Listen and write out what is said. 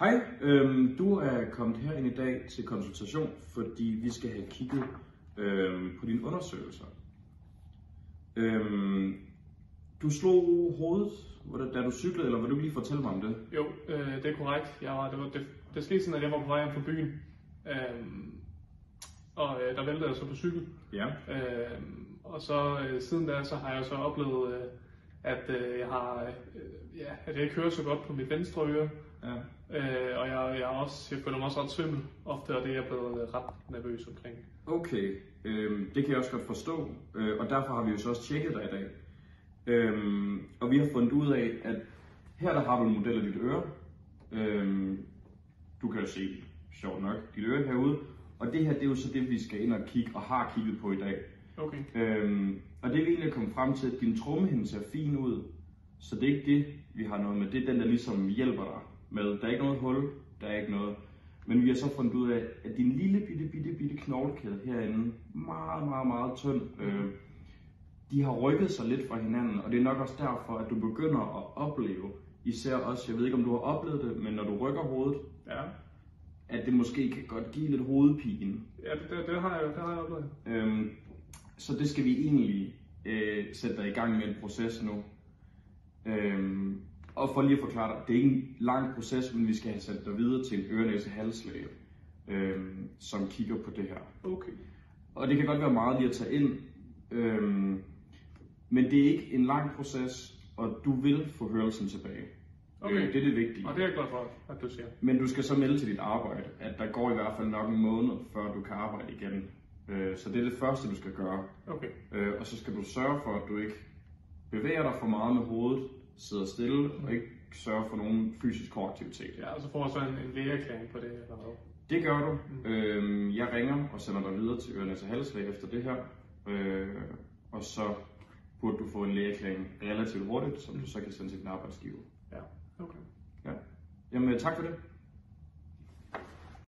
Hej, du er kommet herind i dag til konsultation, fordi vi skal have kigget på dine undersøgelser. Du slog hovedet, da du cyklede, eller vil du lige fortælle mig om det? Jo, det er korrekt. Det skete sådan, at jeg var på vej hjem fra byen, og der væltede jeg så på cykel. Ja. Og så siden da, så har jeg så oplevet, at at jeg ikke hører så godt på mit venstre øre. Ja. Og jeg føler mig også ret svimmel ofte, og det er jeg blevet ret nervøs omkring. Okay, det kan jeg også godt forstå, og derfor har vi jo så også tjekket dig i dag. Og vi har fundet ud af, at her der har du en model af dit øre. Du kan jo se, sjovt nok, dit øre herude. Og det her, det er jo så det, vi skal ind og kigge, og har kigget på i dag. Okay. Og det vi egentlig er kommet frem til, at din trommehinde ser fin ud. Så det er ikke det, vi har noget med. Det er den, der ligesom hjælper dig med. Der er ikke noget hul, der er ikke noget. Men vi har så fundet ud af, at din lille bitte knoglekæde herinde, meget tynd, de har rykket sig lidt fra hinanden. Og det er nok også derfor, at du begynder at opleve, især også, jeg ved ikke om du har oplevet det, men når du rykker hovedet, Ja. at det måske kan godt give lidt hovedpine. Ja, det har jeg oplevet. Så det skal vi egentlig sætte dig i gang med en proces nu. Og for lige at forklare dig, det er ikke en lang proces, men vi skal have sendt dig videre til en øre-næse-halslæge, som kigger på det her. Okay. Og det kan godt være meget lige at tage ind, men det er ikke en lang proces, og du vil få hørelsen tilbage. Okay. Det er det vigtige. Og det er jeg glad for, at du siger. Men du skal så melde til dit arbejde, at der går i hvert fald nok en måned, før du kan arbejde igen. Så det er det første, du skal gøre. Okay. Og så skal du sørge for, at du ikke bevæger dig for meget med hovedet, sidder stille og ikke sørger for nogen fysisk aktivitet. Ja, og så får jeg så en lægeerklæring på det, eller hvad? Det gør du. Jeg ringer og sender dig videre til øre-næse-halslæge efter det her. Og så burde du få en lægeerklæring relativt hurtigt, som du så kan sende til din arbejdsgiver. Ja, okay. Ja. Jamen, tak for det.